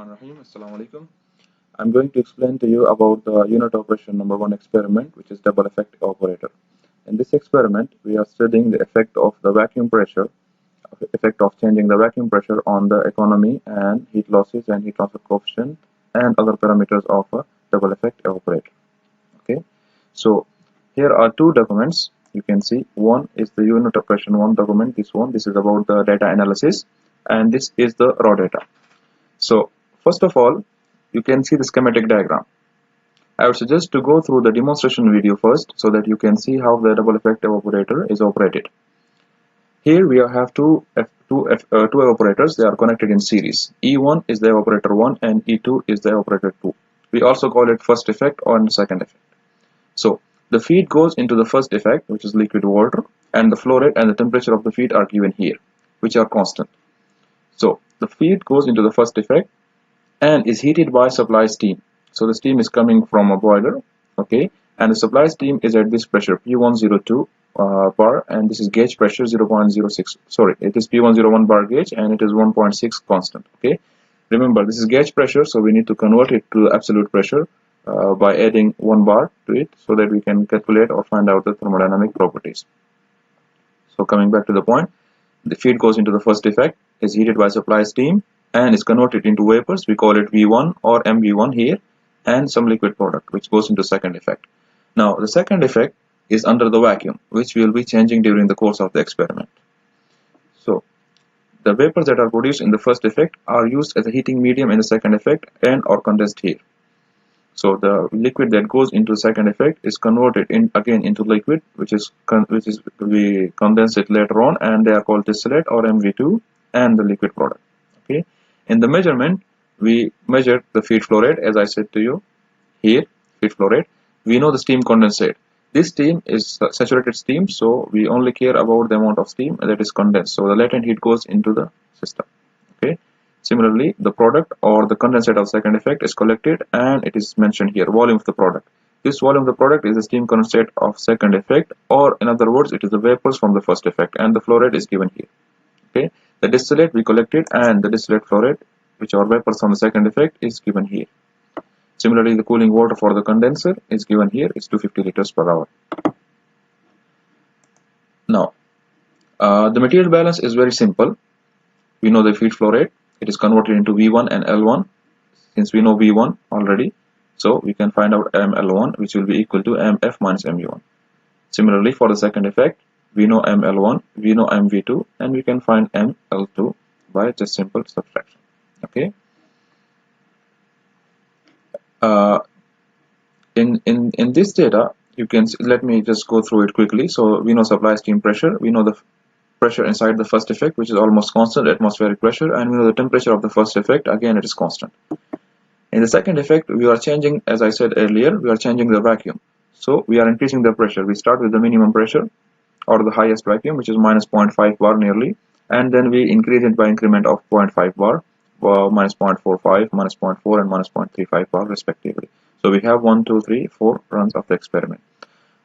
Bismillahirrahmanirrahim. Assalamu alaikum. I'm going to explain to you about the unit operation number 1 experiment, which is double effect evaporator. In this experiment, we are studying the effect of the vacuum pressure, effect of changing the vacuum pressure on the economy and heat losses and heat transfer coefficient and other parameters of a double effect evaporator. Okay, so here are two documents. You can see one is the unit operation 1 document. This is about the data analysis, and this is the raw data. So first of all, you can see the schematic diagram. I would suggest to go through the demonstration video first so that you can see how the double effect evaporator is operated. Here we have two evaporators. They are connected in series. E1 is the evaporator 1 and E2 is the evaporator 2. We also call it first effect or second effect. So the feed goes into the first effect, which is liquid water, and the flow rate and the temperature of the feed are given here, which are constant. So the feed goes into the first effect and is heated by supply steam. So the steam is coming from a boiler, okay, and the supply steam is at this pressure P102 bar, and this is gauge pressure 0.06. Sorry, it is P101 bar gauge and it is 1.6 constant. Okay, remember this is gauge pressure, so we need to convert it to absolute pressure by adding 1 bar to it so that we can calculate or find out the thermodynamic properties. So coming back to the point, the feed goes into the first effect, is heated by supply steam and is converted into vapors. We call it V1 or MV1 here, and some liquid product which goes into second effect. Now the second effect is under the vacuum, which we will be changing during the course of the experiment. So the vapors that are produced in the first effect are used as a heating medium in the second effect and are condensed here. So the liquid that goes into the second effect is converted again into liquid, which we condense it later on, and they are called distillate or MV2 and the liquid product. Okay, in the measurement we measure the feed flow rate, as I said to you here, feed flow rate. We know the steam condensate. This steam is saturated steam, so we only care about the amount of steam that is condensed. So the latent heat goes into the system. Okay. Similarly, the product or the condensate of second effect is collected and it is mentioned here, volume of the product. This volume of the product is the steam condensate of second effect, or in other words, it is the vapors from the first effect, and the flow rate is given here. Okay, the distillate we collected and the distillate flow rate, which are vapors from the second effect, is given here. Similarly, the cooling water for the condenser is given here, it's 250 liters per hour. Now, the material balance is very simple. We know the feed flow rate. It is converted into V1 and L1. Since we know V1 already, so we can find out ML1, which will be equal to MF minus MV1. Similarly, for the second effect, we know ML1, we know MV2, and we can find ML2 by just simple subtraction. Okay. In this data, you can see, let me just go through it quickly. So we know supply steam pressure, we know the pressure inside the first effect, which is almost constant, atmospheric pressure, and we know the temperature of the first effect, again it is constant. In the second effect, we are changing, as I said earlier, we are changing the vacuum. So we are increasing the pressure. We start with the minimum pressure or the highest vacuum, which is minus 0.5 bar nearly, and then we increase it by increment of 0.5 bar, minus 0.45, minus 0.4 and minus 0.35 bar respectively. So we have 1, 2, 3, 4 runs of the experiment.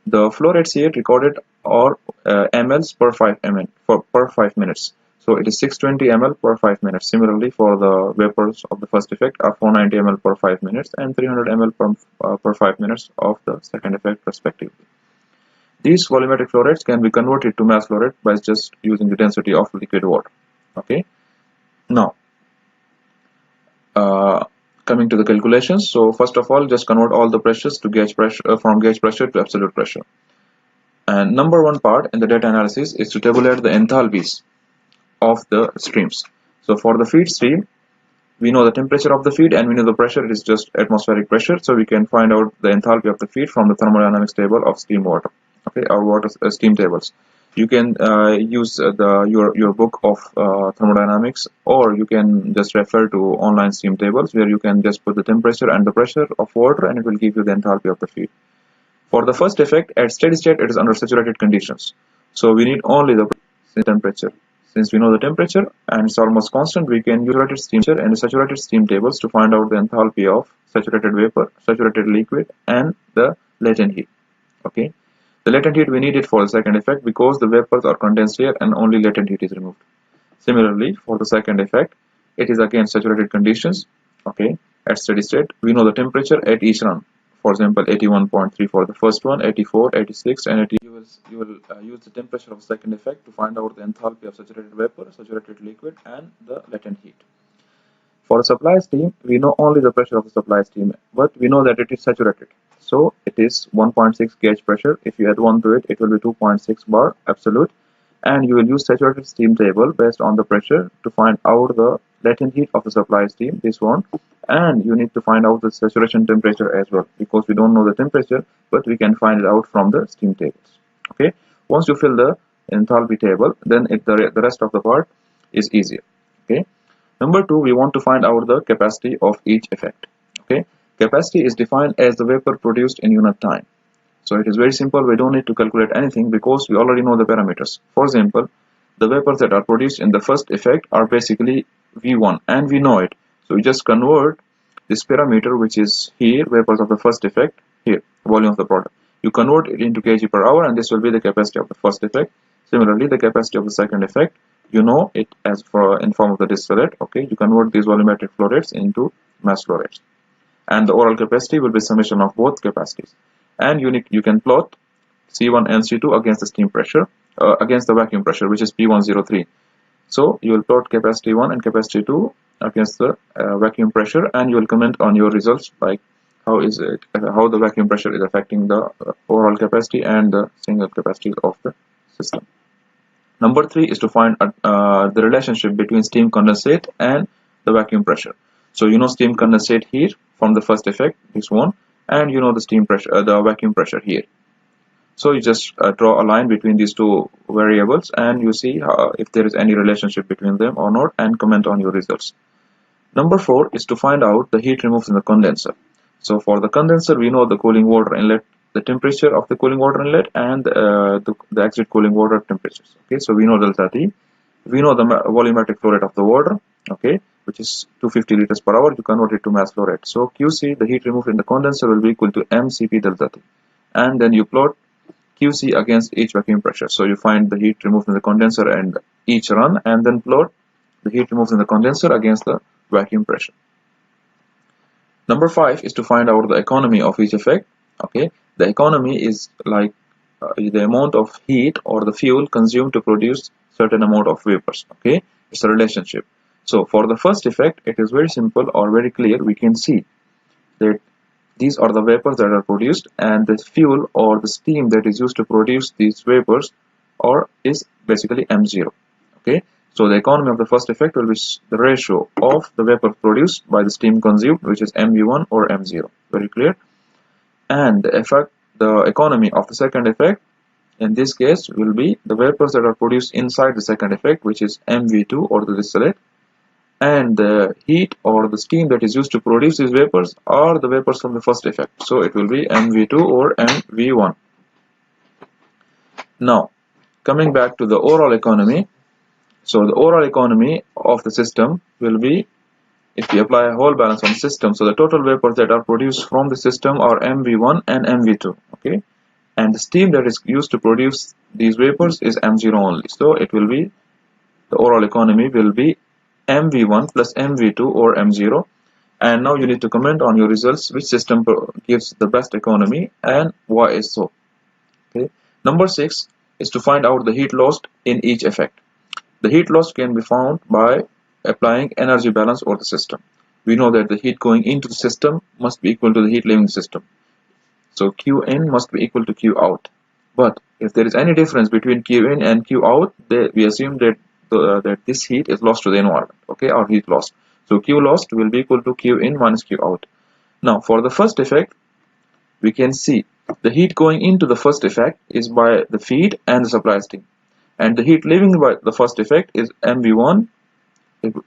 The flow rates here recorded are mLs per 5 minutes. So it is 620 ml per 5 minutes. Similarly, for the vapors of the first effect are 490 ml per 5 minutes and 300 ml per 5 minutes of the second effect respectively. These volumetric flow rates can be converted to mass flow rate by just using the density of liquid water. Okay. Now, coming to the calculations. So first of all, just convert all the pressures to gauge pressure from gauge pressure to absolute pressure. And number one part in the data analysis is to tabulate the enthalpies of the streams. So for the feed stream, we know the temperature of the feed and we know the pressure, it is just atmospheric pressure. So we can find out the enthalpy of the feed from the thermodynamics table of steam water. Okay, or water steam tables. You can use your book of thermodynamics, or you can just refer to online steam tables where you can just put the temperature and the pressure of water and it will give you the enthalpy of the feed. For the first effect, at steady state it is under saturated conditions. So we need only the temperature. Since we know the temperature and it's almost constant, we can use saturated steam and the saturated steam tables to find out the enthalpy of saturated vapor, saturated liquid, and the latent heat. Okay. The latent heat we need it for the second effect because the vapors are condensed here and only latent heat is removed. Similarly, for the second effect, it is again saturated conditions. So we need only the temperature. Since we know the temperature and the saturated steam tables to find out the enthalpy of saturated vapor, saturated liquid, and the latent heat. Okay. The latent heat we need it for the second effect because the vapors are condensed here and only latent heat is removed. Similarly, for the second effect, Okay, at steady state, we know the temperature at each run. For example, 81.3 for the first one, 84, 86, and 80. You will use the temperature of second effect to find out the enthalpy of saturated vapor, saturated liquid, and the latent heat. For a supply steam, we know only the pressure of the supply steam, but we know that it is saturated. So it is 1.6 gauge pressure. If you add 1 to it, it will be 2.6 bar absolute. And you will use saturated steam table based on the pressure to find out the latent heat of the supply steam, this one. And you need to find out the saturation temperature as well, because we don't know the temperature, but we can find it out from the steam tables. Okay. Once you fill the enthalpy table, then the rest of the part is easier. Okay. Number two, we want to find out the capacity of each effect. Okay, capacity is defined as the vapor produced in unit time. So it is very simple. We don't need to calculate anything because we already know the parameters. For example, the vapors that are produced in the first effect are basically V1, and we know it. So we just convert this parameter, which is here, vapors of the first effect, here, volume of the product. You convert it into kg per hour, and this will be the capacity of the first effect. Similarly, the capacity of the second effect, you know it as for in form of the distillate. Okay, you convert these volumetric flow rates into mass flow rates, and the overall capacity will be summation of both capacities. And you can plot C1 and C2 against the steam pressure, against the vacuum pressure, which is P103. So you will plot capacity 1 and capacity 2 against the vacuum pressure, and you will comment on your results, like how the vacuum pressure is affecting the overall capacity and the single capacities of the system. Number 3 is to find the relationship between steam condensate and the vacuum pressure. So you know steam condensate here from the first effect, this one, and you know the steam pressure, the vacuum pressure here. So you just draw a line between these two variables, and you see if there is any relationship between them or not, and comment on your results. Number 4 is to find out the heat removed in the condenser. So for the condenser, we know the cooling water inlet, the temperature of the cooling water inlet, and the exit cooling water temperatures. Okay, so we know delta T. We know the volumetric flow rate of the water, okay, which is 250 liters per hour. You convert it to mass flow rate. So QC, the heat removed in the condenser, will be equal to mCp delta T. And then you plot QC against each vacuum pressure. So you find the heat removed in the condenser and each run, and then plot the heat removed in the condenser against the vacuum pressure. Number 5 is to find out the economy of each effect. Okay, the economy is like the amount of heat or the fuel consumed to produce certain amount of vapors. Okay, it's a relationship. So for the first effect, it is very simple or very clear. We can see that these are the vapors that are produced, and the fuel or the steam that is used to produce these vapors is basically M0. Okay, so the economy of the first effect will be the ratio of the vapor produced by the steam consumed, which is MV1 or M0. Very clear. And the economy of the second effect, in this case, will be the vapors that are produced inside the second effect, which is MV2 or the distillate, and the heat or the steam that is used to produce these vapors are the vapors from the first effect. So it will be MV2 or MV1. Now, coming back to the overall economy. So the overall economy of the system will be, if we apply a whole balance on the system, so the total vapors that are produced from the system are MV1 and MV2. Okay, and the steam that is used to produce these vapors is M0 only. So it will be, the overall economy will be MV1 plus MV2 or M0. And now you need to comment on your results, which system gives the best economy and why is so. Okay. Number 6 is to find out the heat lost in each effect. The heat loss can be found by applying energy balance over the system. We know that the heat going into the system must be equal to the heat leaving the system. So Q in must be equal to Q out. But if there is any difference between Q in and Q out, we assume that that this heat is lost to the environment. Okay, or heat lost. So Q lost will be equal to Q in minus Q out. Now for the first effect, we can see the heat going into the first effect is by the feed and the supply steam, and the heat leaving by the first effect is MV1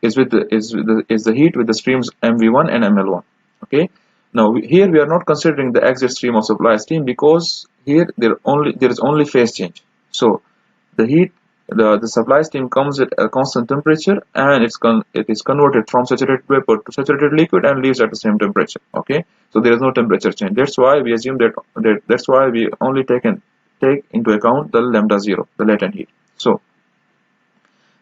is the heat with the streams MV1 and ML1. Okay. Now here we are not considering the exit stream of supply steam, because here there is only phase change. So the heat, the supply steam comes at a constant temperature, and it is converted from saturated vapor to saturated liquid and leaves at the same temperature. Okay, so there is no temperature change. That's why we assume that's why we only take into account the lambda 0, the latent heat. So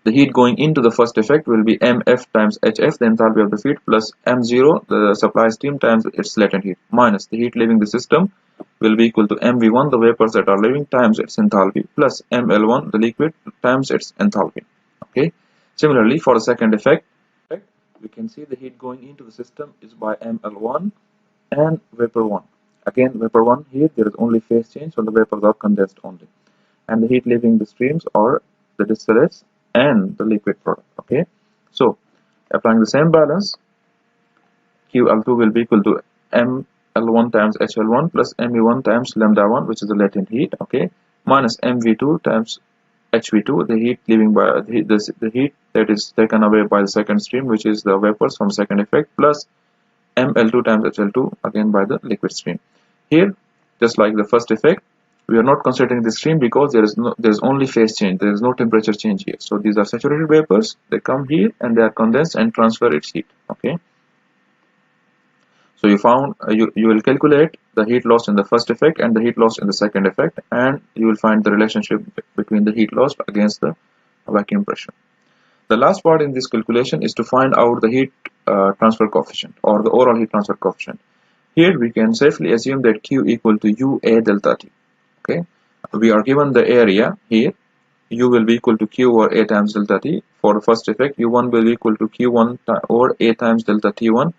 The heat going into the first effect will be mf times hf, the enthalpy of the feed, plus m0, the supply steam, times its latent heat, minus the heat leaving the system will be equal to mv1, the vapors that are leaving, times its enthalpy, plus ml1, the liquid, times its enthalpy. Okay. Similarly, for the second effect, we can see the heat going into the system is by ml1 and vapor 1. Again, vapor 1 here, there is only phase change, so the vapors are condensed only. And the heat leaving the streams are the distillates and the liquid product. Okay, so applying the same balance, QL2 will be equal to ML1 times HL1 plus ME1 times lambda 1, which is the latent heat, okay, minus MV2 times HV2, the heat leaving by the heat that is taken away by the second stream, which is the vapors from second effect, plus ML2 times HL2, again by the liquid stream. Here, just like the first effect, we are not considering the stream because there is only phase change, there is no temperature change here. So these are saturated vapors, they come here and they are condensed and transfer its heat. Okay, so you found you will calculate the heat loss in the first effect and the heat loss in the second effect, and you will find the relationship between the heat loss against the vacuum pressure. The last part in this calculation is to find out the heat transfer coefficient, or the overall heat transfer coefficient. Here we can safely assume that Q equal to UA delta T. Okay, we are given the area here. U will be equal to Q over A times delta T. For the first effect, U1 will be equal to Q1 over A times delta T1,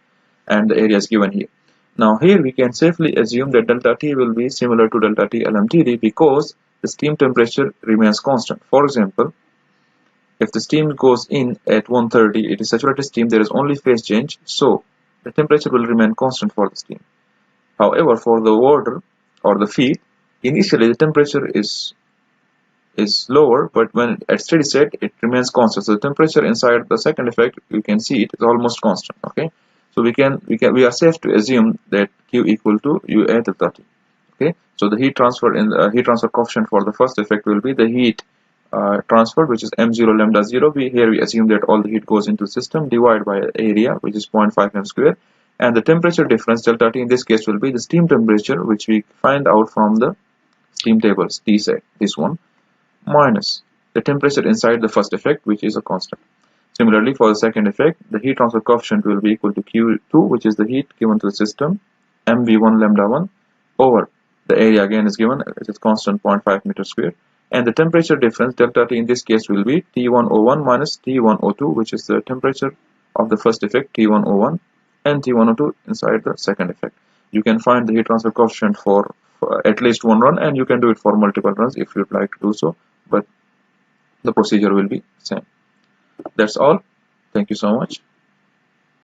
and the area is given here. Now here we can safely assume that delta T will be similar to delta T LMTD because the steam temperature remains constant. For example, if the steam goes in at 130, it is saturated steam, there is only phase change, so the temperature will remain constant for the steam. However, for the water or the feed, initially the temperature is lower, but when at steady state it remains constant. So the temperature inside the second effect, you can see it is almost constant. Okay, so we are safe to assume that Q equal to UA delta T. Okay, so the heat transfer heat transfer coefficient for the first effect will be the heat transfer, which is m0 lambda 0. Here we assume that all the heat goes into the system divided by area, which is 0.5 m square, and the temperature difference delta T in this case will be the steam temperature, which we find out from the steam tables, T set, this one, minus the temperature inside the first effect, which is a constant. Similarly, for the second effect, the heat transfer coefficient will be equal to Q2, which is the heat given to the system, mv1 lambda 1, over the area again is given, it is constant 0.5 meter square, and the temperature difference delta T in this case will be T101 minus T102, which is the temperature of the first effect, T101, and T102 inside the second effect. You can find the heat transfer coefficient for at least one run, and you can do it for multiple runs if you'd like to do so, but the procedure will be same. That's all. Thank you so much.